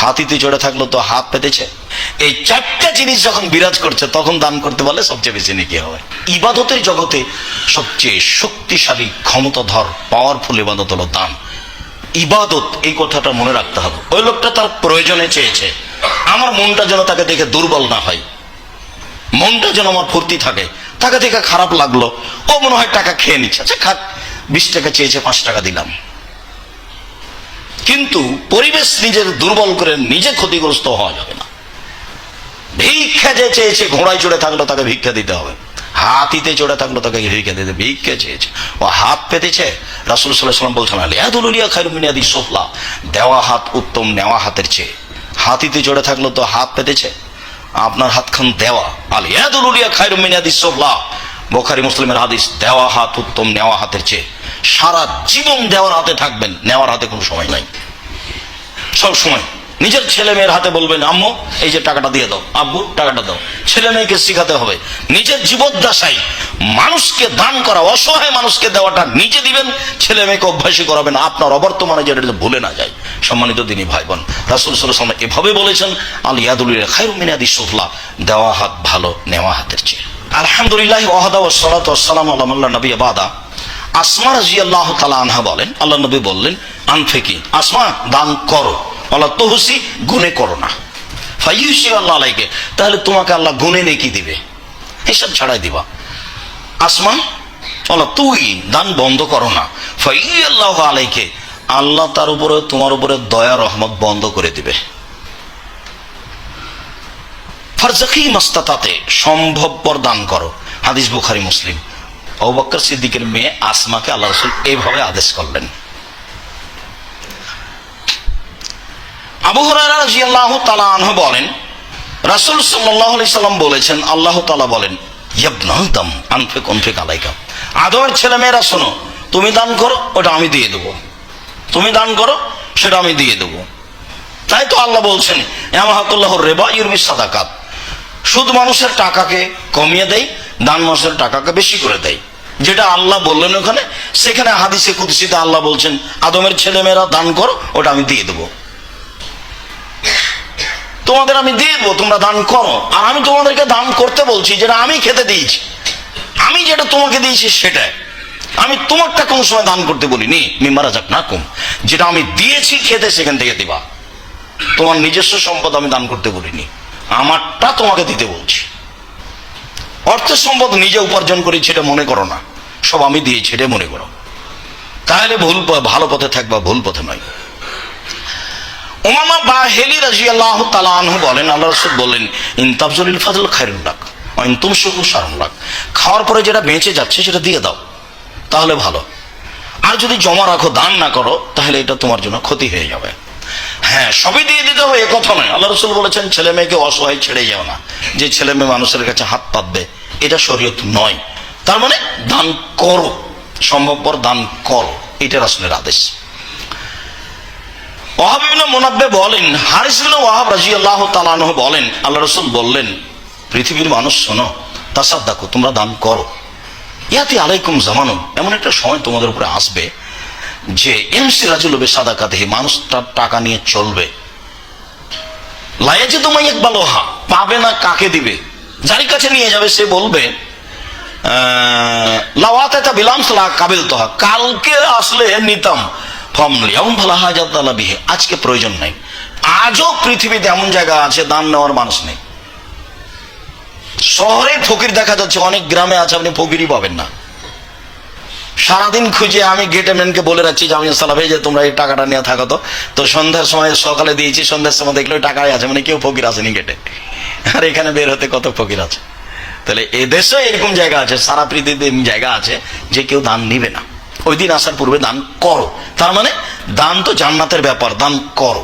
হাতিতে চড়ে থাকলো তো হাত পেতেছে। এই চারটা জিনিস যখন বিরাজ করছে তখন দান করতে পারলে সবচেয়ে বেশি নেকি হবে। ইবাদতের জগতে সবচেয়ে শক্তিশালী, ক্ষমতাধর, পাওয়ারফুল ইবাদত হলো দান। ইবাদত, এই কথাটা মনে রাখতে হবে। ওই লোকটা তার প্রয়োজনে চেয়েছে, আমার মনটা যেন তাকে দেখে দুর্বল না হয়, মনটা যেন আমার ফুর্তি থাকে। তাকে দেখে খারাপ লাগলো, ও মনে হয় টাকা খেয়ে নিচ্ছে, আচ্ছা খাক, 20 টাকা চেয়েছে 5 টাকা দিলাম। কিন্তু পরিবেশ নিজের দুর্বল করে নিজে ক্ষতিগ্রস্ত হওয়া যাবে না। ভিক্ষা যে চেয়েছে, ঘোড়ায় চড়ে থাকলো তাকে ভিক্ষা দিতে হবে, হাতিতে চড়ে থাকলো তাকে ভিক্ষা দিতে। ভিক্ষা চেয়েছে, ও হাত পেতেছে। রাসূল সাল্লাল্লাহু আলাইহি ওয়াসাল্লাম বলছেন, আলিয়াদুল উলিয়া খায়রুম মিন ইয়াদিস সুফলা, দেওয়া হাত উত্তম নেওয়া হাতের চেয়ে। হাতিতে চড়ে থাকলো তো হাত পেতেছে, আপনার হাতখান দেওয়া। আলিয়াদুল উলিয়া খায়রুম মিন ইয়াদিস সুফলা, বুখারী মুসলিমের হাদিস, দেওয়া হাত উত্তম নেওয়া হাতের চেয়ে। সারা জীবন দেওয়ার হাতে থাকবেন, নেওয়ার হাতে কোনো সময় নাই। সব সময় নিজের ছেলে মেয়ের হাতে বলবেন, আম্মু এই যে টাকাটা দিয়ে দাও, আব্বু টাকাটা দাও। ছেলে মেয়েকে শিখাতে হবে নিজের জীবদ্দশায় মানুষকে দান করা, অসহায় মানুষকে দেওয়াটা নিজে দিবেন, ছেলে মেয়েকে অভ্যাসী করাবেন, আপনার অবর্তমানে যেটা ভুলে না যায়। সম্মানিত দিনী ভাই বোন, রাসূল সাল্লাল্লাহু আলাইহি ওয়াসাল্লাম এভাবে বলেছেন, আল ইয়াদুল খায়রুম মিন ইয়াদিস সুফলা, দেওয়া হাত ভালো নেওয়া হাতের চেয়ে। আলহামদুলিল্লাহ ওয়াহদা ওয়াসসালাতু ওয়াসসালামু আলা মান লা নাবিয়্যা বাদা। আসমা রাদিয়াল্লাহু তাআলা আনহা বলেন, আল্লাহ নবী বললেন, আনফিকি, আসমা দান করো, আল্লাহ তুহসি, গুনে করো না, ফাইয়ুসি আল্লাহ আলাইকে, তাহলে তোমাকে আল্লাহ গুনে নেকি দিবে, হিসাব ছাড়াই দিবা। আসমা আল্লাহ তুই দান বন্ধ করো না, ফাইয়াল্লাহু আলাইকে, আল্লাহ তার উপরে তোমার উপরে দয়া রহমত বন্ধ করে দিবে। ফারজাকি মাস্তাতাতে, সম্ভবপর দান করো। হাদিস বুখারী মুসলিম। আবু বকর সিদ্দিকের মেয়ে আসমাকে আল্লাহ রাসূল এইভাবে আদেশ করলেন। আবু হুরায়রা রাদিয়াল্লাহু তাআলা আনহু বলেন, রাসূল সাল্লাল্লাহু আলাইহি সাল্লাম বলেছেন, আল্লাহ তাআলা বলেন, ইবনা আদম আনফিক উনফিক আলাইকা, আদমের ছেলে মেয়েরা শোনো, তুমি দান করো ওটা আমি দিয়ে দেবো, তুমি দান করো সেটা আমি দিয়ে দেবো। তাই তো আল্লাহ বলছেন, ইয়ামহাকুল্লাহুর রিবা ইউরবিস সাদাকাত, সুদ মানুষের টাকাকে কমিয়ে দেয়, দান মানুষের টাকাকে বেশি করে দেয়। যেটা আল্লাহ বললেন ওখানে, সেখানে হাদিসে কুদসিতে আল্লাহ বলছেন, আদমের ছেলে মেয়েরা দান করো ওটা আমি দিয়ে দেবো, তোমাদের আমি দিয়ে দেবো, তোমরা দান করো। আর আমি তোমাদেরকে দান করতে বলছি যেটা আমি খেতে দিয়েছি, আমি যেটা তোমাকে দিয়েছি সেটাই। আমি তোমারটা কোন সময় দান করতে বলিনি, মিম্মা রাযাকনাকুম, যেটা আমি দিয়েছি খেতে সেখান থেকে দিবা। তোমার নিজস্ব সম্পদ আমি দান করতে বলিনি, আমারটা তোমাকে দিতে বলছি। অর্থ সম্পদ নিজে উপার্জন করি সেটা মনে করো না, সব আমি দিয়েছি এটা মনে করো, তাহলে ভালো পথে থাকবা, ভুল পথে নয়। উমামা বাহিলি রাদিয়াল্লাহু তাআলা আনহু বলেন, আল্লাহ রাসূল বলেন, ইনতাবজুলিল ফাজল খায়রুল লাক ওয়া ইন তুমসিকু শাররুল লাক, খাওয়ার পরে যেটা বেঁচে যাচ্ছে সেটা দিয়ে দাও, তাহলে ভালো। আর যদি জমা রাখো, দান না করো, তাহলে এটা তোমার জন্য ক্ষতি হয়ে যাবে। হ্যাঁ, সবই দিয়ে দিতে হবে এ কথা নয়। আল্লাহ রাসূল বলেছেন, ছেলে মেয়েকে অসহায় ছেড়ে যাও না, যে ছেলে মেয়ে মানুষের কাছে হাত পাতবে, এটা শরীয়ত নয়। তার মানে দান করো, সম্ভবপর দান করো, এটা রাসূলের আদেশ। ওয়াহাব ইবনে মুনাব্বে বলেন, হারিস ইবনে ওয়াহাব রাদিয়াল্লাহু তাআলা আনহু বলেন, আল্লাহ রাসূল বললেন, পৃথিবীর মানুষ শোনো, তাসাদ্দাকু, তোমরা দান করো। ইয়াতি আলাইকুম জামানুন, এমন একটা সময় তোমাদের উপরে আসবে যে ইয়ামসি রাজুলু বিসাদাকাতিহি, মানুষ তার টাকা নিয়ে চলবে, লা ইয়াজিদু মান ইয়াকবালুহা, পাবে না কাকে দিবে। যার কাছে নিয়ে যাবে সে বলবে, লাওয়াতাতা বিলামসলা কাবিলতুহা, কালকে আসলে নিতাম, আজকে প্রয়োজন নাই। আজও পৃথিবীতে এমন জায়গা আছে দান নেওয়ার মানুষ নেই। শহরে ফকির দেখা যাচ্ছে, অনেক গ্রামে আছে আপনি ফকিরই পাবেন না। সারাদিন খুঁজে আমি গেটম্যানকে বলে রাখছি যে আমি সালাম, যে তোমরা এই টাকাটা নিয়ে থাকো, তো সন্ধ্যার সময় সকালে দিয়েছি, সন্ধ্যার সময় দেখলো টাকাই আছে, মানে কেউ ফকির আসেনি গেটে। আর এখানে বের হতে কত ফকির আছে। তাহলে এদেশে এরকম জায়গা আছে, সারা পৃথিবীতে জায়গা আছে যে কেউ দান নিবে না। ওই দিন আসার পূর্বে দান করো, তার মানে দান তো জান্নাতের ব্যাপার, দান করো।